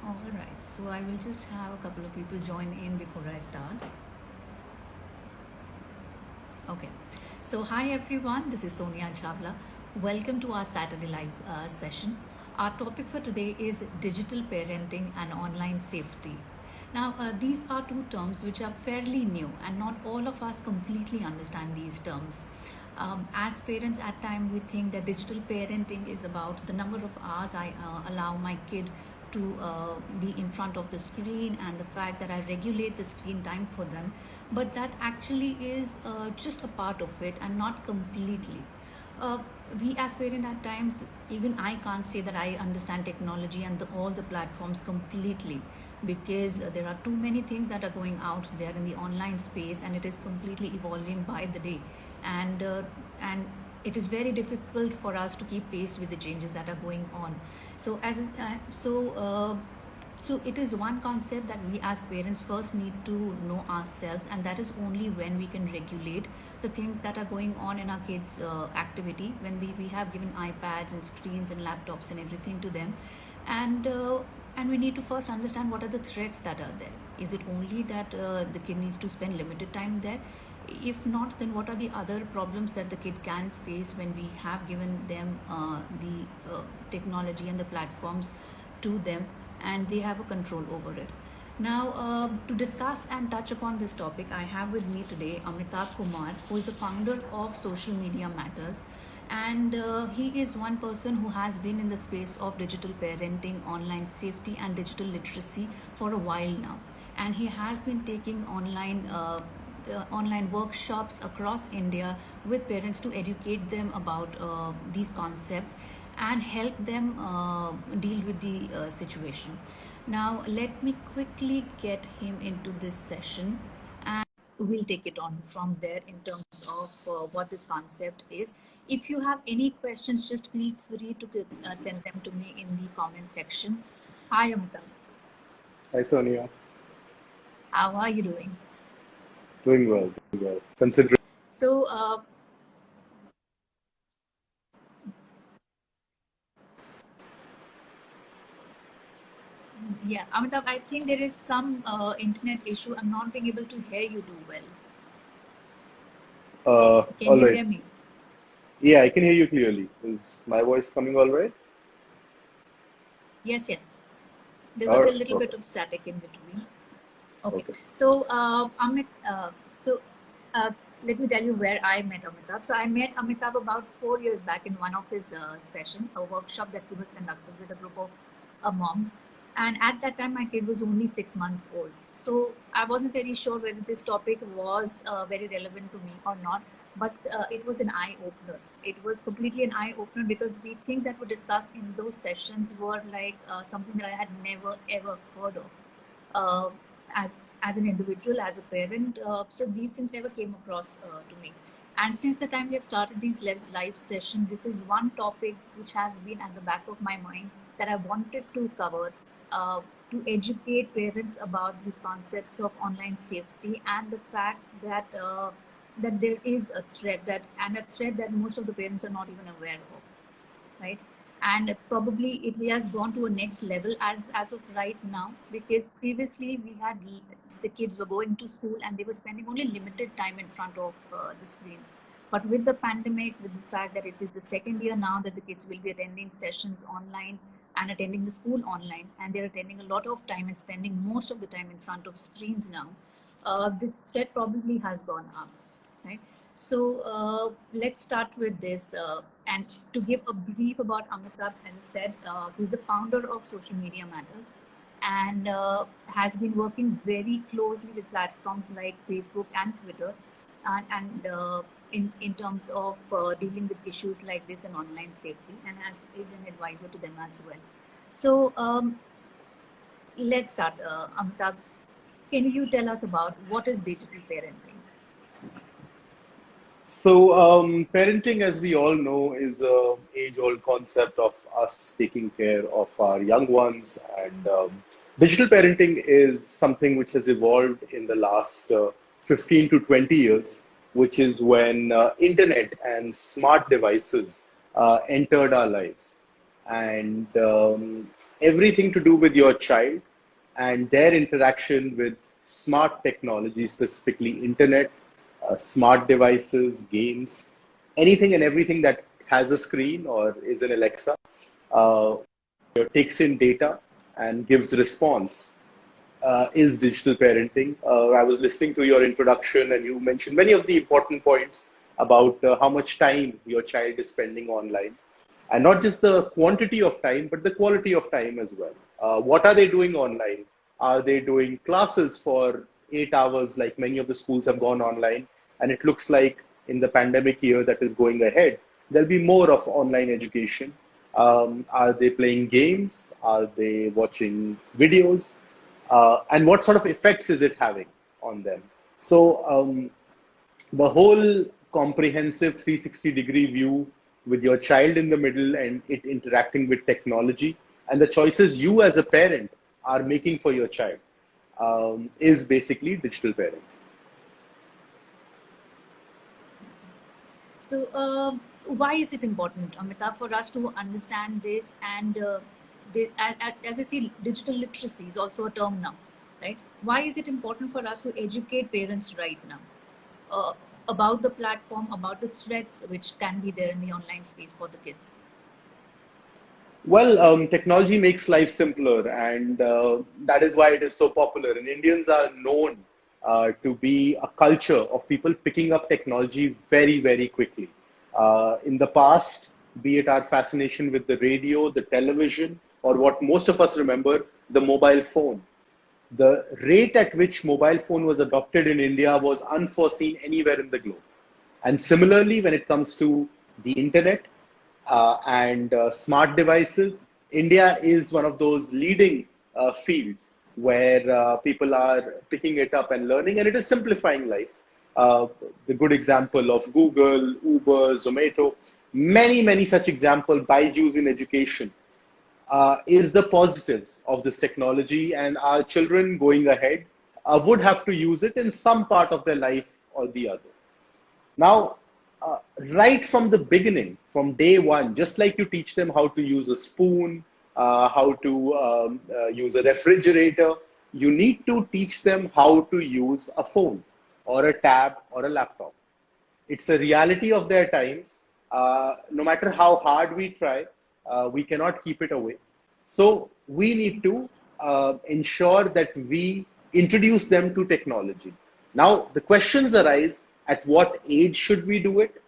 All right, so I will just have a couple of people join in before I start. Okay, so hi everyone, this is Sonia Chavla. Welcome to our Saturday live session. Our topic for today is digital parenting and online safety. Now, these are two terms which are fairly new, and not all of us completely understand these terms. As parents, at times we think that digital parenting is about the number of hours I allow my kid to be in front of the screen and the fact that I regulate the screen time for them. But that actually is just a part of it and not completely. Uh, we as parents at times, even I can't say that I understand technology and all the platforms completely, because there are too many things that are going out there in the online space, and it is completely evolving by the day, and it is very difficult for us to keep pace with the changes that are going on. So as so it is one concept that we as parents first need to know ourselves, and that is only when we can regulate the things that are going on in our kids' activity, when we have given iPads and screens and laptops and everything to them. And we need to first understand what are the threats that are there. Is it only that the kid needs to spend limited time there? If not, then what are the other problems that the kid can face when we have given them the technology and the platforms to them, and they have a control over it? Now, to discuss and touch upon this topic, I have with me today Amitabh Kumar, who is the founder of Social Media Matters. And he is one person who has been in the space of digital parenting, online safety, and digital literacy for a while now. And he has been taking online workshops across India with parents to educate them about these concepts and help them deal with the situation. Now, let me quickly get him into this session, and we'll take it on from there in terms of what this concept is. If you have any questions, just feel free to send them to me in the comment section. Hi, Amitabh. Hi, Sonia. How are you doing? Doing well, doing well. Considering, So, yeah, Amitabh, I think there is some internet issue. I'm not being able to hear you do well. Can all you right. hear me? Yeah, I can hear you clearly. Is my voice coming all right? Yes, yes. There All was a right, little bit perfect. of static in between. Okay. Okay. So, Amit, so uh, let me tell you where I met Amitabh. So, I met Amitabh about 4 years back in one of his session, a workshop that he was conducted with a group of moms. And at that time, my kid was only 6 months old. So, I wasn't very sure whether this topic was very relevant to me or not. But it was an eye opener. It was completely an eye opener because the things that were discussed in those sessions were like something that I had never ever heard of. Uh, as as an individual, as a parent. So these things never came across to me. And since the time we have started these live session, this is one topic which has been at the back of my mind that I wanted to cover, uh, to educate parents about these concepts of online safety and the fact that that there is a threat that most of the parents are not even aware of, right? And probably it has gone to a next level as of right now, because previously we had the kids were going to school and they were spending only limited time in front of the screens. But with the pandemic, with the fact that it is the second year now that the kids will be attending sessions online and attending the school online, and they're attending a lot of time and spending most of the time in front of screens now, this threat probably has gone up, right? So let's start with this. And to give a brief about Amitabh, as I said, he's the founder of Social Media Matters, and has been working very closely with platforms like Facebook and Twitter, and in terms of dealing with issues like this and online safety, and as is an advisor to them as well. So let's start, Amitabh. Can you tell us about what is digital parenting? So, parenting, as we all know, is a age-old concept of us taking care of our young ones, and digital parenting is something which has evolved in the last 15 to 20 years, which is when internet and smart devices entered our lives. And everything to do with your child and their interaction with smart technology, specifically internet, smart devices, games, anything and everything that has a screen or is an Alexa, uh, takes in data and gives response, is digital parenting. I was listening to your introduction and you mentioned many of the important points about how much time your child is spending online. And not just the quantity of time, but the quality of time as well. What are they doing online? Are they doing classes for 8 hours, like many of the schools have gone online? And it looks like in the pandemic year that is going ahead, there'll be more of online education. Are they playing games? Are they watching videos? And what sort of effects is it having on them? So the whole comprehensive 360-degree view with your child in the middle and it interacting with technology and the choices you as a parent are making for your child is basically digital parenting. So, why is it important, Amitabh, for us to understand this? And as I see, digital literacy is also a term now, right? Why is it important for us to educate parents right now about the platform, about the threats which can be there in the online space for the kids? Well, technology makes life simpler, and that is why it is so popular. And Indians are known to be a culture of people picking up technology very, very quickly. In the past, be it our fascination with the radio, the television, or what most of us remember, the mobile phone. The rate at which mobile phone was adopted in India was unforeseen anywhere in the globe. And similarly, when it comes to the internet and smart devices, India is one of those leading fields where people are picking it up and learning, and it is simplifying life. The good example of Google, Uber, Zomato, many such examples, Byju's in education, is the positives of this technology, and our children going ahead would have to use it in some part of their life or the other. Now, right from the beginning, from day one, just like you teach them how to use a spoon, how to use a refrigerator, you need to teach them how to use a phone or a tab or a laptop. It's a reality of their times. No matter how hard we try, we cannot keep it away. So we need to ensure that we introduce them to technology. Now, the questions arise: at what age should we do it?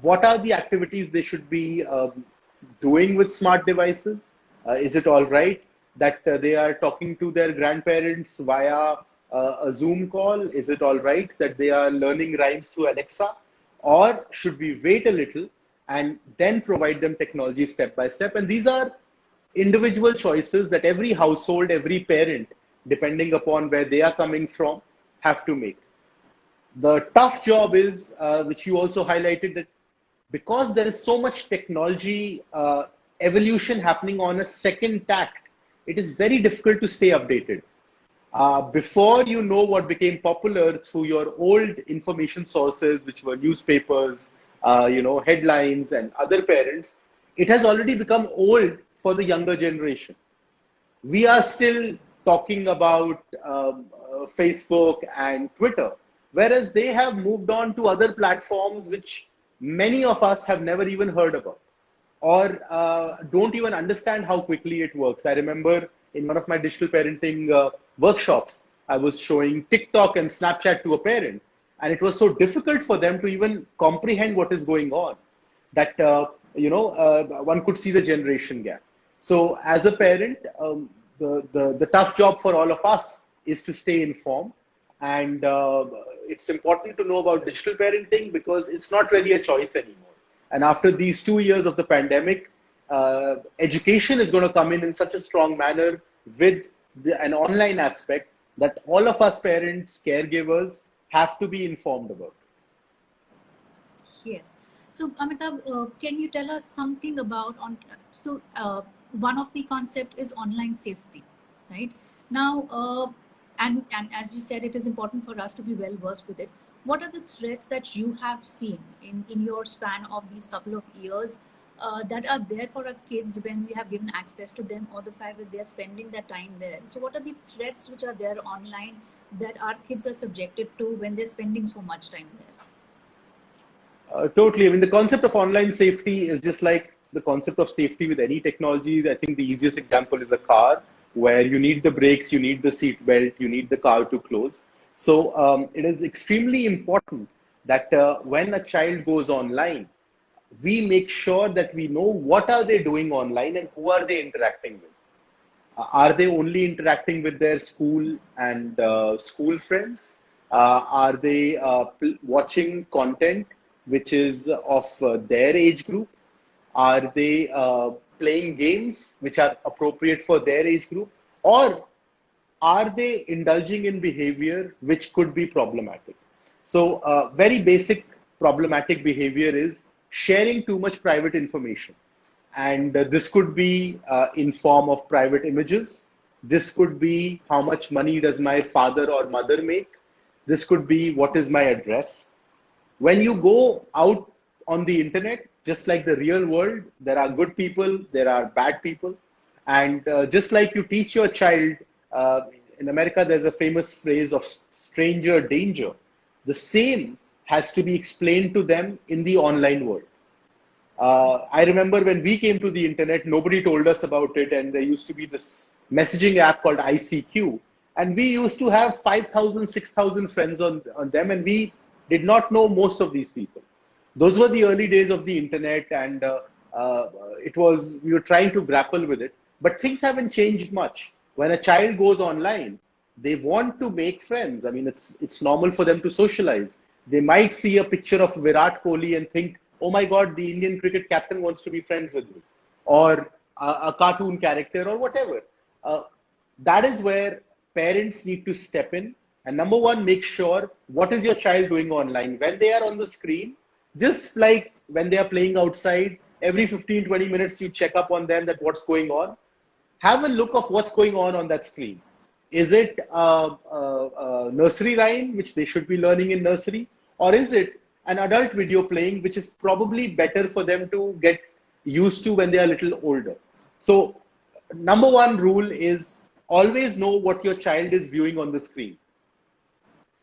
What are the activities they should be doing with smart devices? Is it all right that they are talking to their grandparents via a Zoom call? Is it all right that they are learning rhymes through Alexa? Or should we wait a little and then provide them technology step by step? And these are individual choices that every household, every parent, depending upon where they are coming from, have to make. The tough job is, which you also highlighted, that because there is so much technology evolution happening on a second tact, it is very difficult to stay updated. Before you know what became popular through your old information sources, which were newspapers, headlines and other parents, it has already become old for the younger generation. We are still talking about Facebook and Twitter, whereas they have moved on to other platforms which many of us have never even heard about or don't even understand how quickly it works. I remember in one of my digital parenting workshops, I was showing TikTok and Snapchat to a parent, and it was so difficult for them to even comprehend what is going on that one could see the generation gap. So, as a parent, the tough job for all of us is to stay informed, and it's important to know about digital parenting because it's not really a choice anymore. And after these 2 years of the pandemic, education is going to come in such a strong manner with an online aspect that all of us parents, caregivers have to be informed about. Yes. So, Amitabh, can you tell us something about one of the concept is online safety, right? Now, and as you said, it is important for us to be well versed with it. What are the threats that you have seen in your span of these couple of years that are there for our kids when we have given access to them, or the fact that they are spending their time there? So what are the threats which are there online that our kids are subjected to when they're spending so much time there? Totally. I mean, the concept of online safety is just like the concept of safety with any technology. I think the easiest example is a car, where you need the brakes, you need the seat belt, you need the car to close. So it is extremely important that when a child goes online, we make sure that we know what are they doing online and who are they interacting with. Are they only interacting with their school and school friends? Are they watching content which is of their age group? Are they playing games which are appropriate for their age group? Or are they indulging in behavior which could be problematic? So, very basic problematic behavior is sharing too much private information. And this could be in form of private images. This could be how much money does my father or mother make. This could be what is my address. When you go out on the internet, just like the real world, there are good people, there are bad people. And just like you teach your child, uh, in America, there's a famous phrase of stranger danger. The same has to be explained to them in the online world. I remember when we came to the internet, nobody told us about it, and there used to be this messaging app called ICQ, and we used to have 5,000, 6,000 friends on them, and we did not know most of these people. Those were the early days of the internet, and it was we were trying to grapple with it. But things haven't changed much. When a child goes online, they want to make friends. I mean, it's normal for them to socialize. They might see a picture of Virat Kohli and think, "Oh my God, the Indian cricket captain wants to be friends with me," or a cartoon character, or whatever. Uh, that is where parents need to step in. And number one, make sure what is your child doing online when they are on the screen. Just like when they are playing outside, every 15, 20 minutes you check up on them, that what's going on. Have a look of what's going on that screen. Is it a nursery rhyme, which they should be learning in nursery? Or is it an adult video playing, which is probably better for them to get used to when they are a little older? So, number one rule is always know what your child is viewing on the screen.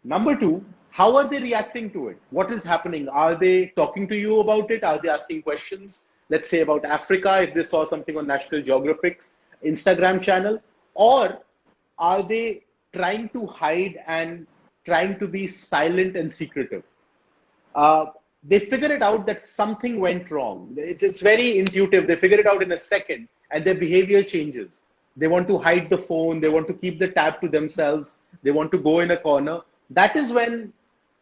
Number two, how are they reacting to it? What is happening? Are they talking to you about it? Are they asking questions? Let's say about Africa, if they saw something on National Geographic's Instagram channel, or are they trying to hide and trying to be silent and secretive? They figure it out that something went wrong. It's very intuitive. They figure it out in a second, and their behavior changes. They want to hide the phone. They want to keep the tab to themselves. They want to go in a corner. That is when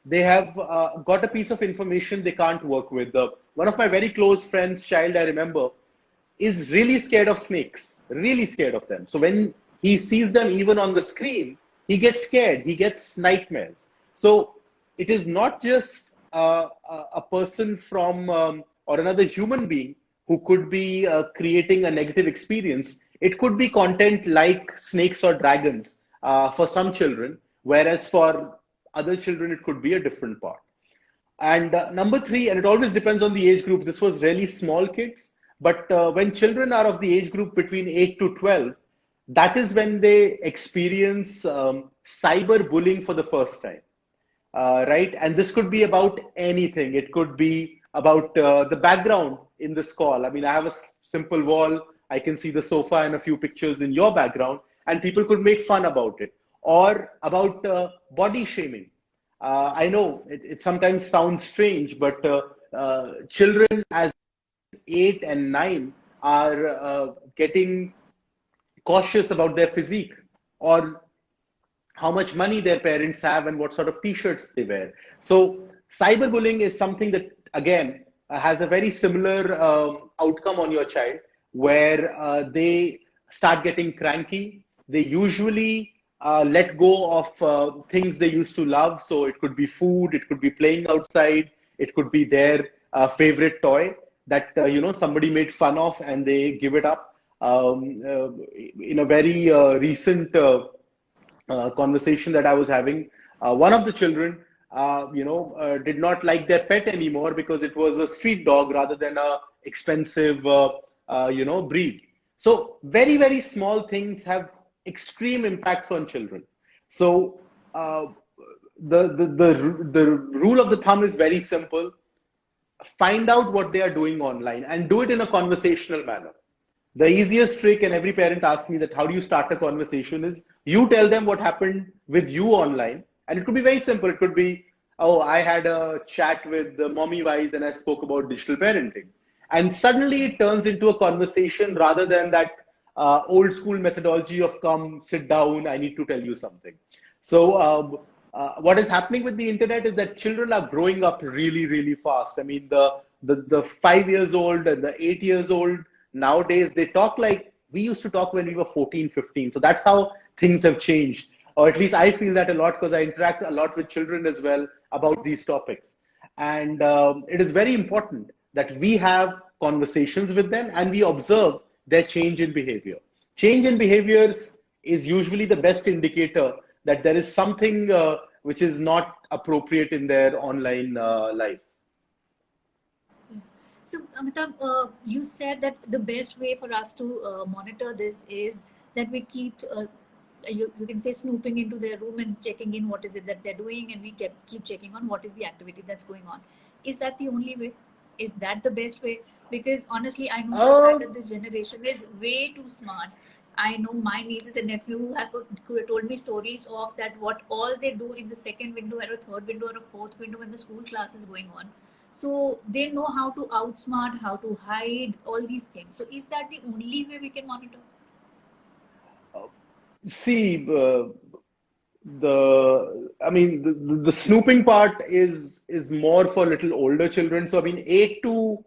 they have got a piece of information they can't work with. One of my very close friends' child, I remember, is really scared of snakes, really scared of them. So when he sees them even on the screen, he gets scared, he gets nightmares. So it is not just a person from or another human being who could be creating a negative experience. It could be content like snakes or dragons for some children, whereas for other children, it could be a different part. And number three, and it always depends on the age group, this was really small kids. But when children are of the age group between 8 to 12, that is when they experience cyber bullying for the first time, right? And this could be about anything. It could be about the background in this call. I mean, I have a simple wall. I can see the sofa and a few pictures in your background, and people could make fun about it. Or about body shaming. I know it sometimes sounds strange, but children as 8 and 9 are getting cautious about their physique, or how much money their parents have and what sort of t-shirts they wear. So cyberbullying is something that, again, has a very similar outcome on your child, where they start getting cranky. They usually let go of things they used to love. So it could be food, it could be playing outside, it could be their favorite toy that somebody made fun of and they give it up. In a very recent conversation that I was having, one of the children, did not like their pet anymore because it was a street dog rather than a expensive, breed. So very, very small things have extreme impacts on children. So the rule of the thumb is very simple. Find out what they are doing online and do it in a conversational manner. The easiest trick, and every parent asks me that how do you start a conversation, is you tell them what happened with you online. And it could be very simple. It could be, oh, I had a chat with the mommy wise and I spoke about digital parenting. And suddenly it turns into a conversation rather than that old school methodology of come, sit down, I need to tell you something. So what is happening with the internet is that children are growing up really, really fast. I mean, the 5 years old and the 8 years old nowadays, they talk like we used to talk when we were 14, 15. So that's how things have changed. Or at least I feel that a lot because I interact a lot with children as well about these topics. And it is very important that we have conversations with them and we observe their change in behavior. Change in behaviors is usually the best indicator that there is something which is not appropriate in their online life. So, Amitabh, you said that the best way for us to monitor this is that we keep, you can say, snooping into their room and checking in what is it that they're doing, and we keep checking on what is the activity that's going on. Is that the only way? Is that the best way? Because honestly, I know for a fact that this generation is way too smart. I know my nieces and nephew have told me stories of that what all they do in the second window or a third window or a fourth window when the school class is going on. So they know how to outsmart, how to hide, all these things. So is that the only way we can monitor? See, the snooping part is more for little older children. So I mean, 8 to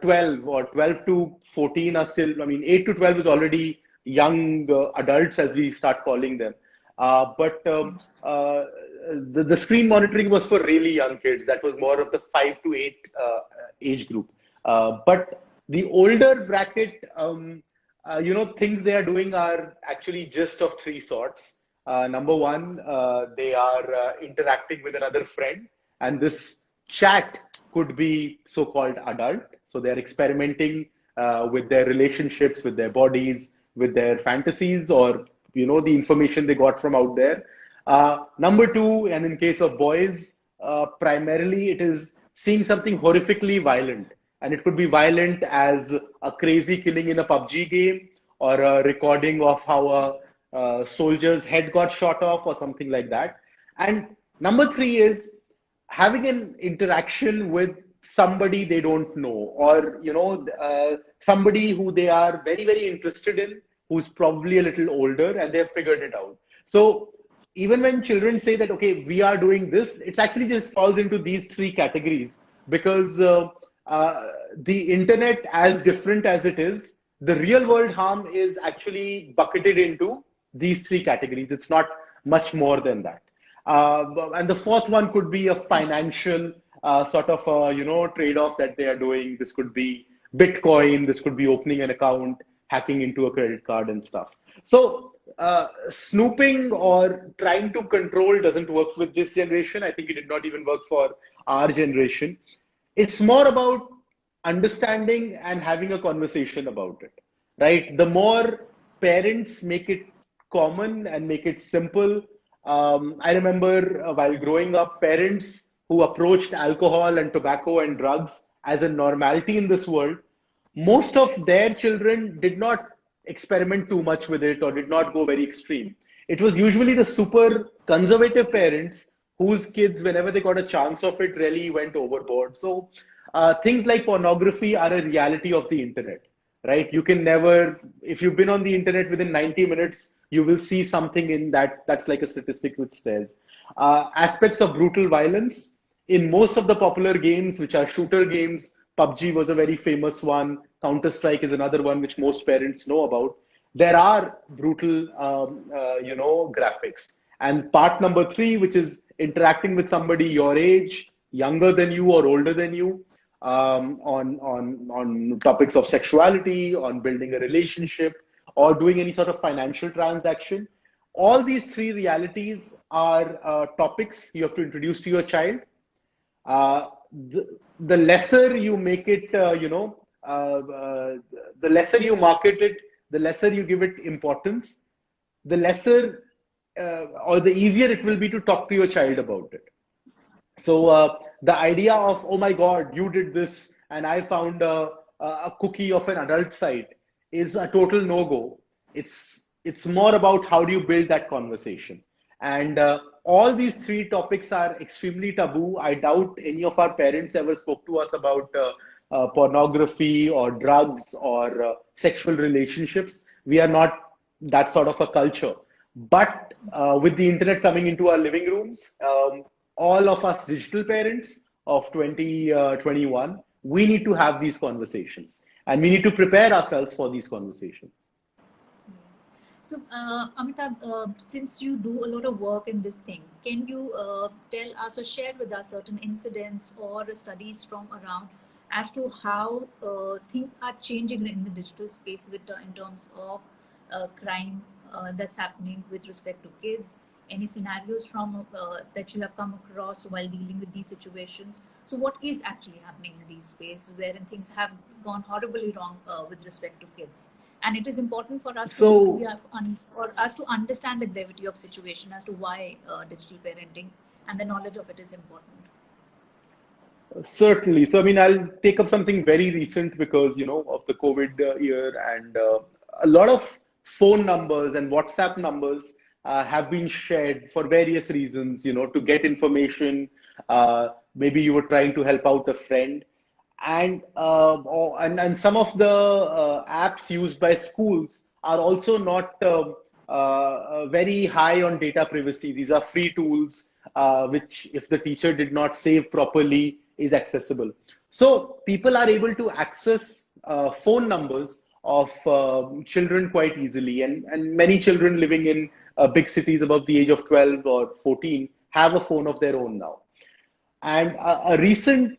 12 or 12 to 14 are still. I mean, 8 to 12 is already young adults as we start calling them. But the screen monitoring was for really young kids. That was more of the 5 to 8 age group. But the older bracket, things they are doing are actually just of three sorts. Number one, they are interacting with another friend, and this chat could be so-called adult. So they're experimenting with their relationships, with their bodies, with their fantasies, or the information they got from out there. Number two, and in case of boys, primarily it is seeing something horrifically violent. And it could be violent as a crazy killing in a PUBG game or a recording of how a soldier's head got shot off or something like that. And number three is having an interaction with somebody they don't know, or somebody who they are very, very interested in, who's probably a little older and they've figured it out. So even when children say that, okay, we are doing this, it actually just falls into these three categories because the internet, as different as it is, the real world harm is actually bucketed into these three categories. It's not much more than that. And the fourth one could be a financial sort of trade-off that they are doing. This could be Bitcoin. This could be opening an account, hacking into a credit card and stuff. So snooping or trying to control doesn't work with this generation. I think it did not even work for our generation. It's more about understanding and having a conversation about it, right? The more parents make it common and make it simple. I remember while growing up, parents who approached alcohol and tobacco and drugs as a normality in this world, most of their children did not experiment too much with it or did not go very extreme. It was usually the super conservative parents whose kids, whenever they got a chance of it, really went overboard. So things like pornography are a reality of the internet, right? You can never, if you've been on the internet within 90 minutes, you will see something in that. That's like a statistic which says. Aspects of brutal violence in most of the popular games, which are shooter games. PUBG was a very famous one. Counter-Strike is another one which most parents know about. There are brutal, graphics. And part number three, which is interacting with somebody your age, younger than you or older than you, on topics of sexuality, on building a relationship, or doing any sort of financial transaction. All these three realities are topics you have to introduce to your child. the lesser you make it, the lesser you market it, the lesser you give it importance, the lesser or the easier it will be to talk to your child about it. So the idea of, oh my God, you did this and I found a cookie of an adult site is a total no-go. It's more about how do you build that conversation. And all these three topics are extremely taboo. I doubt any of our parents ever spoke to us about pornography or drugs or sexual relationships. We are not that sort of a culture. But with the internet coming into our living rooms, all of us digital parents of 2021, we need to have these conversations and we need to prepare ourselves for these conversations. So, Amitabh, since you do a lot of work in this thing, can you tell us or share with us certain incidents or studies from around as to how things are changing in the digital space with in terms of crime that's happening with respect to kids? Any scenarios from that you have come across while dealing with these situations? So what is actually happening in these spaces wherein things have gone horribly wrong with respect to kids? And it is important for us for us to understand the gravity of situation as to why digital parenting and the knowledge of it is important. Certainly. So, I mean, I'll take up something very recent because, of the COVID year, and a lot of phone numbers and WhatsApp numbers have been shared for various reasons, to get information. Maybe you were trying to help out a friend. And some of the apps used by schools are also not very high on data privacy. These are free tools, which if the teacher did not save properly, is accessible. So people are able to access phone numbers of children quite easily. And many children living in big cities above the age of 12 or 14 have a phone of their own now. And a recent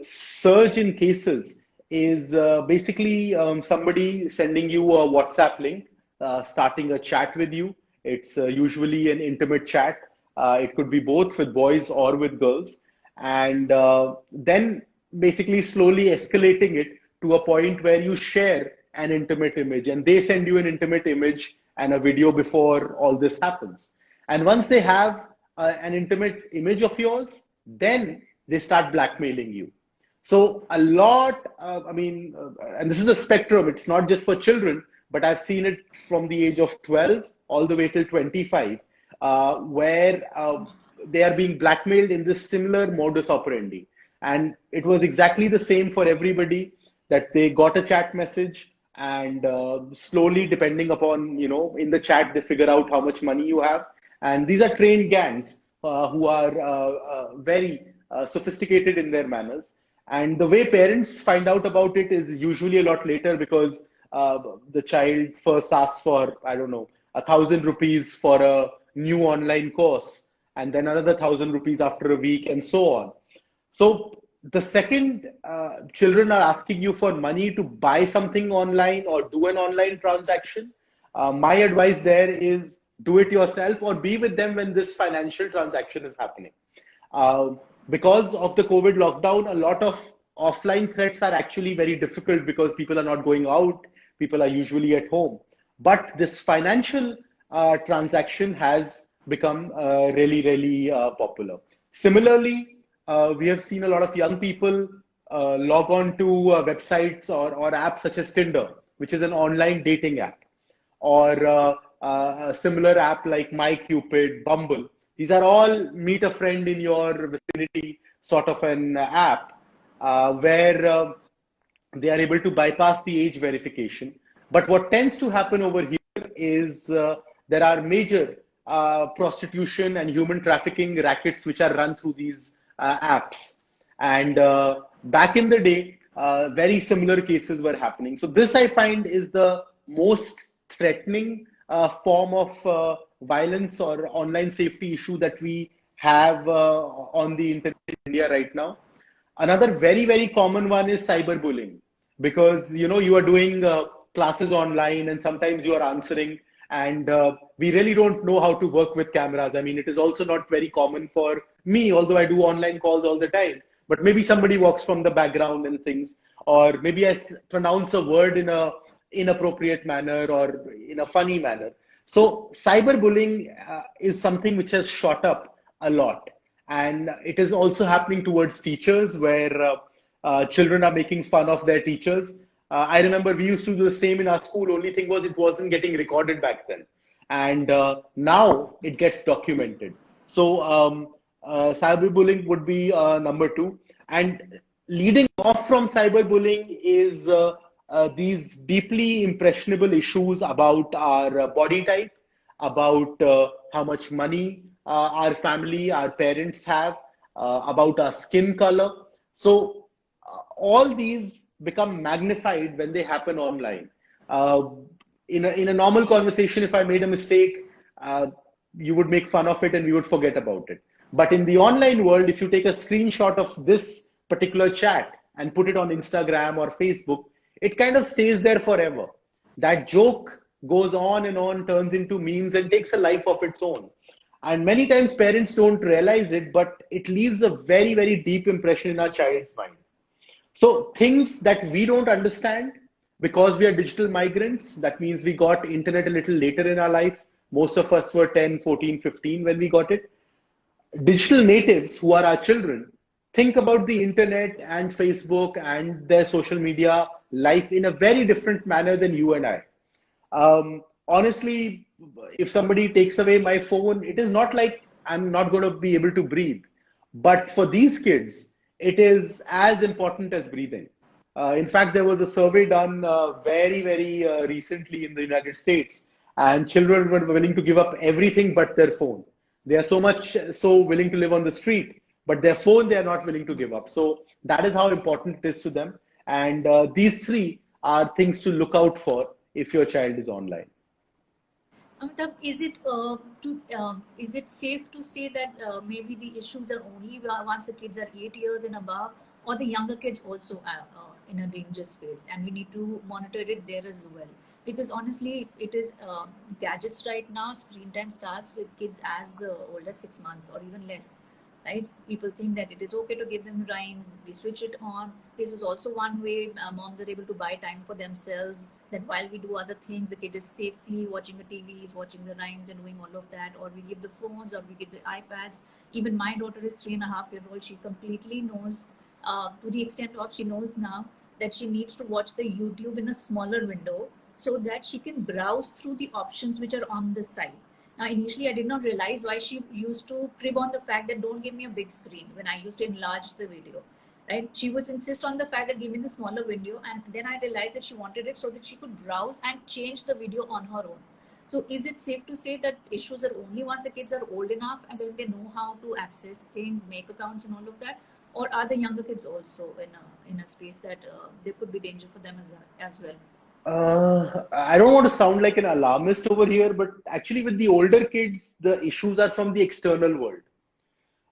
surge in cases is basically somebody sending you a WhatsApp link, starting a chat with you. It's usually an intimate chat. It could be both with boys or with girls. And then basically slowly escalating it to a point where you share an intimate image and they send you an intimate image and a video before all this happens. And once they have an intimate image of yours, then they start blackmailing you. So a lot, and this is a spectrum, it's not just for children, but I've seen it from the age of 12 all the way till 25, where they are being blackmailed in this similar modus operandi. And it was exactly the same for everybody, that they got a chat message and slowly, depending upon, in the chat, they figure out how much money you have. And these are trained gangs who are very sophisticated in their manners. And the way parents find out about it is usually a lot later, because the child first asks for, I don't know, 1,000 rupees for a new online course, and then another 1,000 rupees after a week, and so on. So the second children are asking you for money to buy something online or do an online transaction, my advice there is do it yourself or be with them when this financial transaction is happening. Because of the COVID lockdown, a lot of offline threats are actually very difficult because people are not going out, people are usually at home. But this financial transaction has become really, really popular. Similarly, we have seen a lot of young people log on to websites or apps such as Tinder, which is an online dating app, or a similar app like MyCupid, Bumble. These are all meet a friend in your vicinity sort of an app where they are able to bypass the age verification. But what tends to happen over here is there are major prostitution and human trafficking rackets which are run through these apps. And back in the day, very similar cases were happening. So this, I find, is the most threatening form of violence or online safety issue that we have on the internet in India right now. Another very, very common one is cyberbullying, because you are doing classes online and sometimes you are answering and we really don't know how to work with cameras. I mean, it is also not very common for me, although I do online calls all the time. But maybe somebody walks from the background and things, or maybe pronounce a word in a inappropriate manner or in a funny manner. So cyberbullying is something which has shot up a lot, and it is also happening towards teachers, where children are making fun of their teachers. I remember we used to do the same in our school. Only thing was it wasn't getting recorded back then, and now it gets documented. So cyberbullying would be number two, and leading off from cyberbullying is these deeply impressionable issues about our body type, about how much money our family, our parents have, about our skin color. So all these become magnified when they happen online. Uh, in a normal conversation, if I made a mistake, you would make fun of it and we would forget about it. But in the online world, if you take a screenshot of this particular chat and put it on Instagram or Facebook, it kind of stays there forever. That joke goes on, turns into memes and takes a life of its own. And many times parents don't realize it, but it leaves a very, very deep impression in our child's mind. So things that we don't understand because we are digital migrants, that means we got internet a little later in our life. Most of us were 10, 14, 15 when we got it. Digital natives who are our children think about the internet and Facebook and their social media life in a very different manner than you and I. Honestly, if somebody takes away my phone, it is not like I'm not going to be able to breathe. But for these kids, it is as important as breathing. In fact, there was a survey done very recently in the United States, and children were willing to give up everything but their phone. They are so willing to live on the street, but their phone they are not willing to give up. So that is how important it is to them. And these three are things to look out for if your child is online. Amitabh, is it safe to say that maybe the issues are only once the kids are 8 years and above, or the younger kids also are in a danger space, and we need to monitor it there as well? Because honestly, it is gadgets right now. Screen time starts with kids as old as 6 months or even less, right? People think that it is okay to give them rhymes. We switch it on. This is also one way moms are able to buy time for themselves. That while we do other things, the kid is safely watching the TVs, watching the rhymes, and doing all of that. Or we give the phones, or we give the iPads. Even my daughter is 3.5 years old. She completely knows, to the extent of she knows now that she needs to watch the YouTube in a smaller window so that she can browse through the options which are on the side. Now, initially, I did not realize why she used to crib on the fact that don't give me a big screen when I used to enlarge the video, right? She would insist on the fact that give me the smaller video, and then I realized that she wanted it so that she could browse and change the video on her own. So is it safe to say that issues are only once the kids are old enough and when they know how to access things, make accounts and all of that? Or are the younger kids also in a space that there could be danger for them as well? I don't want to sound like an alarmist over here, but actually, with the older kids, the issues are from the external world.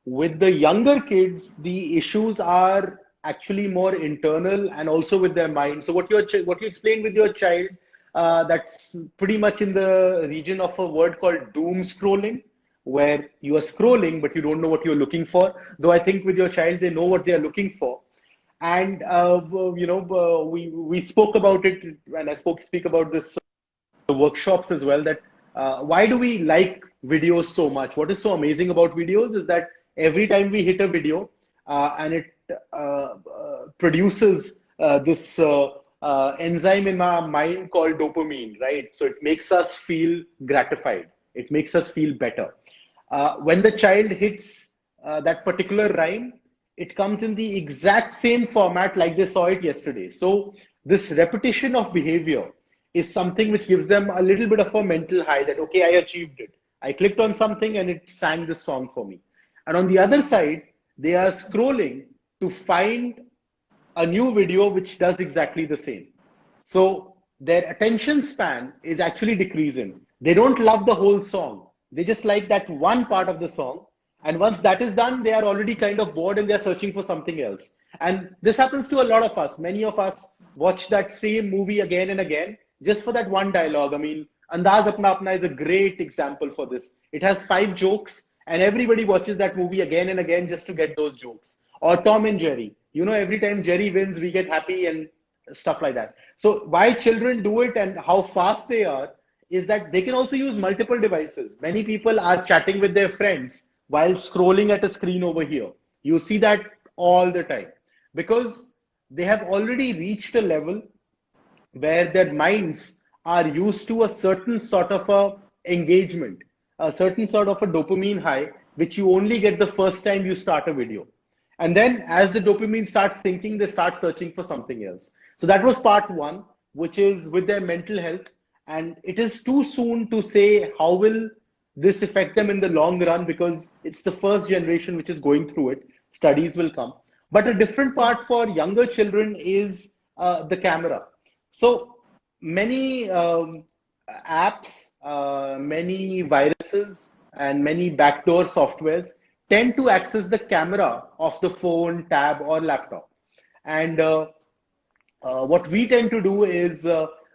With the younger kids, the issues are actually more internal and also with their mind. So what you explained with your child, that's pretty much in the region of a word called doom scrolling, where you are scrolling but you don't know what you're looking for. Though I think with your child, they know what they are looking for. And we spoke about it, and I speak about this workshops as well, that why do we like videos so much? What is so amazing about videos is that every time we hit a video and it produces this enzyme in our mind called dopamine, right? So it makes us feel gratified. It makes us feel better. When the child hits that particular rhyme, it comes in the exact same format like they saw it yesterday. So this repetition of behavior is something which gives them a little bit of a mental high that, okay, I achieved it. I clicked on something and it sang this song for me. And on the other side, they are scrolling to find a new video which does exactly the same. So their attention span is actually decreasing. They don't love the whole song. They just like that one part of the song. And once that is done, they are already kind of bored and they're searching for something else. And this happens to a lot of us. Many of us watch that same movie again and again just for that one dialogue. I mean, Andaz Apna Apna is a great example for this. It has 5 jokes, and everybody watches that movie again and again just to get those jokes. Or Tom and Jerry. You know, every time Jerry wins, we get happy and stuff like that. So why children do it and how fast they are is that they can also use multiple devices. Many people are chatting with their friends while scrolling at a screen over here. You see that all the time because they have already reached a level where their minds are used to a certain sort of a engagement, a certain sort of a dopamine high, which you only get the first time you start a video. And then as the dopamine starts sinking, they start searching for something else. So that was part one, which is with their mental health. And it is too soon to say how will this affect them in the long run because it's the first generation which is going through it. Studies will come. But a different part for younger children is the camera. So many apps, many viruses, and many backdoor softwares tend to access the camera of the phone, tab, or laptop. And what we tend to do is,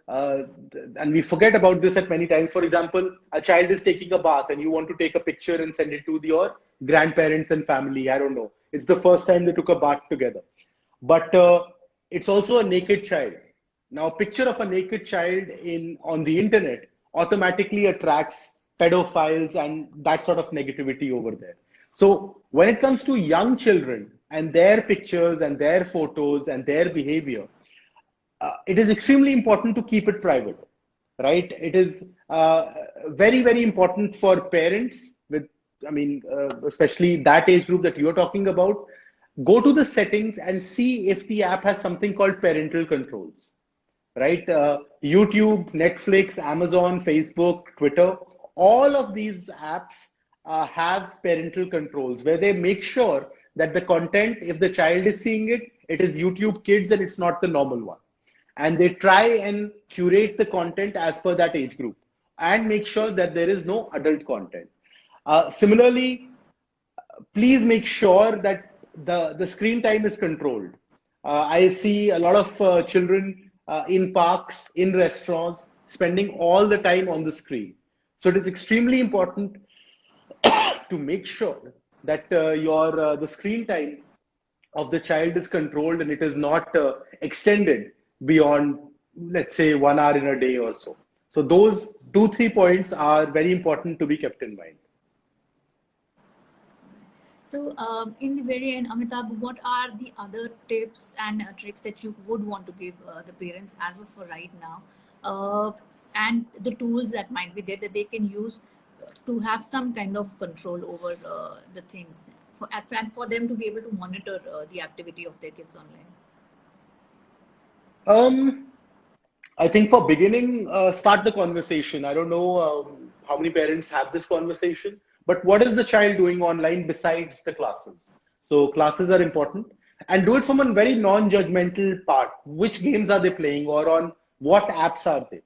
and we forget about this at many times. For example, a child is taking a bath and you want to take a picture and send it to your grandparents and family. I don't know. It's the first time they took a bath together. But it's also a naked child. Now, a picture of a naked child on the internet automatically attracts pedophiles and that sort of negativity over there. So when it comes to young children and their pictures and their photos and their behavior, it is extremely important to keep it private, right? It is very, very important for parents with, especially that age group that you're talking about. Go to the settings and see if the app has something called parental controls, right? YouTube, Netflix, Amazon, Facebook, Twitter, all of these apps have parental controls where they make sure that the content, if the child is seeing it, it is YouTube Kids and it's not the normal one. And they try and curate the content as per that age group and make sure that there is no adult content. Similarly, please make sure that the screen time is controlled. I see a lot of children in parks, in restaurants, spending all the time on the screen. So it is extremely important to make sure that the screen time of the child is controlled and it is not extended beyond, let's say, 1 hour in a day or so. So those 2-3 points are very important to be kept in mind. So in the very end, Amitabh, what are the other tips and tricks that you would want to give the parents as of for right now, and the tools that might be there that they can use to have some kind of control over the things and for them to be able to monitor the activity of their kids online? I think for beginning, start the conversation. I don't know how many parents have this conversation, but what is the child doing online besides the classes? So classes are important and do it from a very non-judgmental part. Which games are they playing or on what apps are they?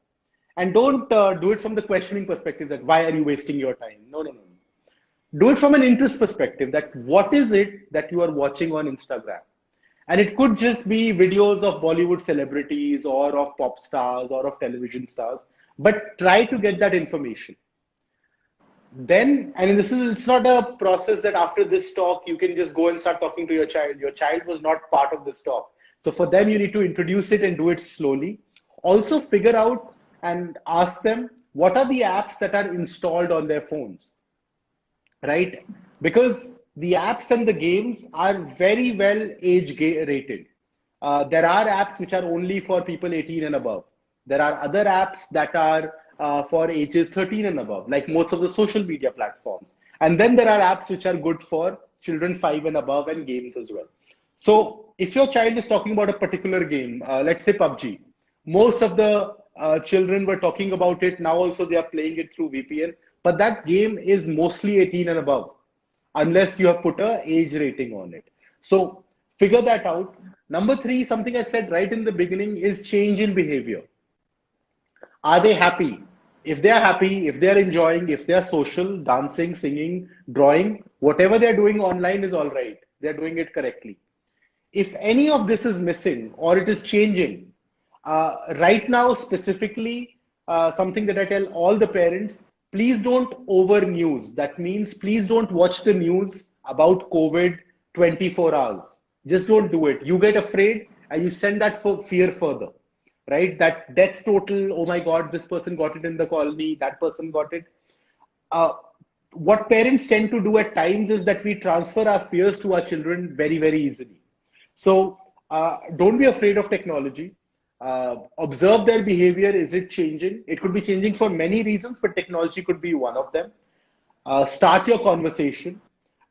And don't do it from the questioning perspective that why are you wasting your time? No, no, no. Do it from an interest perspective that what is it that you are watching on Instagram? And it could just be videos of Bollywood celebrities or of pop stars or of television stars, but try to get that information. Then, and it's not a process that after this talk, you can just go and start talking to your child. Your child was not part of this talk. So for them, you need to introduce it and do it slowly. Also figure out and ask them, what are the apps that are installed on their phones, right? Because the apps and the games are very well age rated. There are apps which are only for people 18 and above. There are other apps that are for ages 13 and above, like most of the social media platforms. And then there are apps which are good for children 5 and above and games as well. So if your child is talking about a particular game, let's say PUBG, most of the children were talking about it. Now also they are playing it through VPN, but that game is mostly 18 and above, unless you have put a age rating on it. So figure that out. Number 3, something I said right in the beginning is change in behavior. Are they happy? If they are happy, if they are enjoying, if they are social, dancing, singing, drawing, whatever they are doing online is all right. They are doing it correctly. If any of this is missing or it is changing, right now specifically, something that I tell all the parents, please don't over news. That means please don't watch the news about COVID 24 hours. Just don't do it. You get afraid and you send that fear further, right? That death total, oh my God, this person got it in the colony, that person got it. Uh, what parents tend to do at times is that we transfer our fears to our children very, very easily. So don't be afraid of technology. Observe their behavior. Is it changing? It could be changing for many reasons, but technology could be one of them. Start your conversation,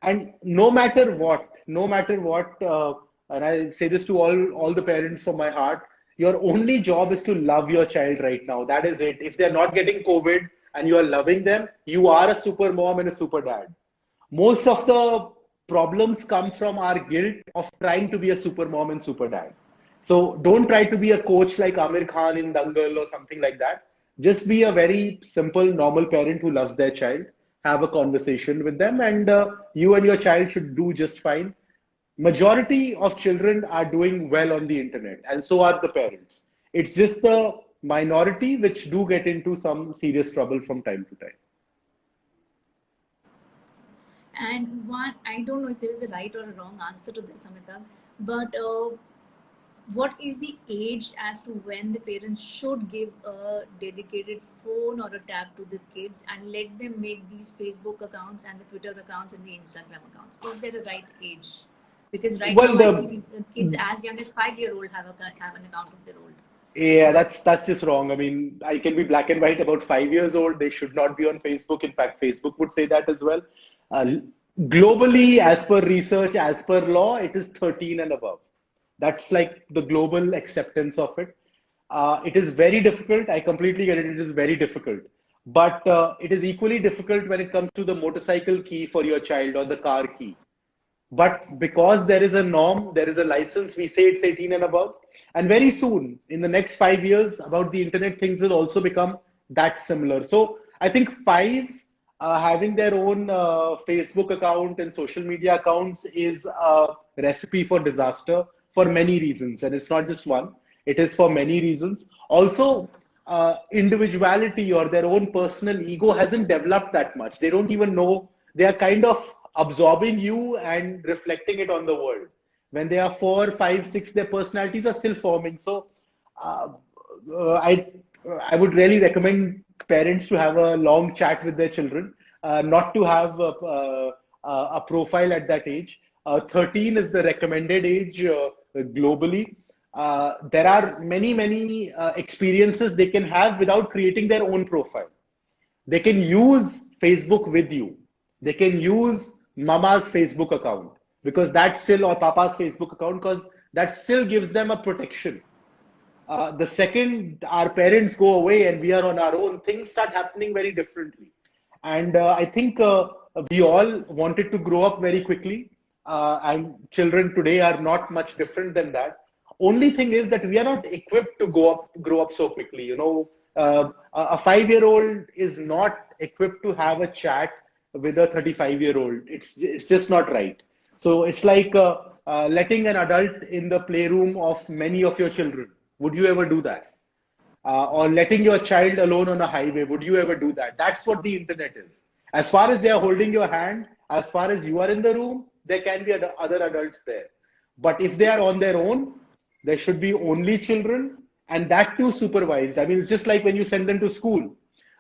and no matter what, and I say this to all the parents from my heart, your only job is to love your child right now. That is it. If they're not getting COVID and you are loving them, you are a super mom and a super dad. Most of the problems come from our guilt of trying to be a super mom and super dad. So don't try to be a coach like Amir Khan in Dangal or something like that. Just be a very simple, normal parent who loves their child. Have a conversation with them, and you and your child should do just fine. Majority of children are doing well on the internet, and so are the parents. It's just the minority which do get into some serious trouble from time to time. And one, I don't know if there is a right or a wrong answer to this, Amitabh, but what is the age as to when the parents should give a dedicated phone or a tab to the kids and let them make these Facebook accounts and the Twitter accounts and the Instagram accounts? Is there a right age? Because right Well, now I see the kids as young as 5-year-old have an account of their own. yeah, But that's just wrong. I mean, I can be black and white about 5 years old. They should not be on Facebook. In fact, Facebook would say that as well. Uh, Globally, as per research, as per law, it is 13 and above. That's like the global acceptance of it. It is very difficult. I completely get it. It is very difficult. But it is equally difficult when it comes to the motorcycle key for your child or the car key. But because there is a norm, there is a license, we say it's 18 and above. And very soon, in the next 5 years, about the internet, things will also become that similar. So I think having their own Facebook account and social media accounts is a recipe for disaster for many reasons. And it's not just one, it is for many reasons. Also, individuality or their own personal ego hasn't developed that much. They don't even know, they are kind of absorbing you and reflecting it on the world. When they are 4, 5, 6, their personalities are still forming. So uh, I would really recommend parents to have a long chat with their children, not to have a profile at that age. 13 is the recommended age globally. There are many experiences they can have without creating their own profile. They can use Facebook with you. They can use mama's Facebook account because that's still, or papa's Facebook account, because that still gives them a protection. The second our parents go away and we are on our own, things start happening very differently. And I think we all wanted to grow up very quickly, and children today are not much different than that. Only thing is that we are not equipped to grow up so quickly. A 5-year-old is not equipped to have a chat with a 35-year-old. It's just not right. So it's like letting an adult in the playroom of many of your children. Would you ever do that? Or letting your child alone on a highway? Would you ever do that? That's what the internet is. As far as they are holding your hand, as far as you are in the room, there can be other adults there. But if they are on their own, there should be only children, and that too supervised. I mean, it's just like when you send them to school.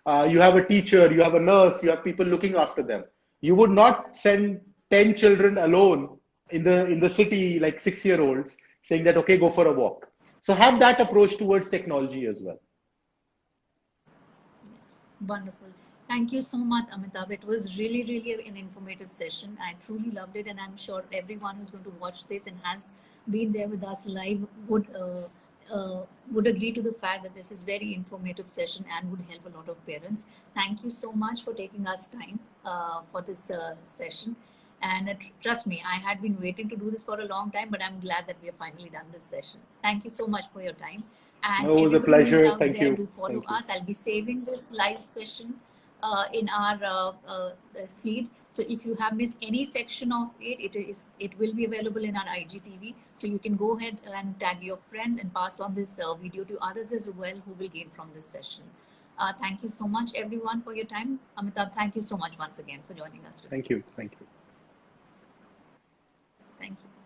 You have a teacher, you have a nurse, you have people looking after them. You would not send 10 children alone in the city, like 6-year-olds, saying that, okay, go for a walk. So have that approach towards technology as well. wonderful. Thank you so much, Amitabh. It was really an informative session. I truly loved it, and I'm sure everyone who's going to watch this and has been there with us live would agree to the fact that this is very informative session and would help a lot of parents. Thank you so much for taking us time for this session. And trust me, I had been waiting to do this for a long time, but I'm glad that we have finally done this session. Thank you so much for your time. And Oh, it was a everybody who's pleasure. out Thank there, you. do follow Thank you. us. I'll be saving this live session in our feed. So if you have missed any section of it, it will be available in our IGTV. So you can go ahead and tag your friends and pass on this video to others as well who will gain from this session. Thank you so much, everyone, for your time. Amitabh, thank you so much once again for joining us today. Thank you. Thank you. Thank you.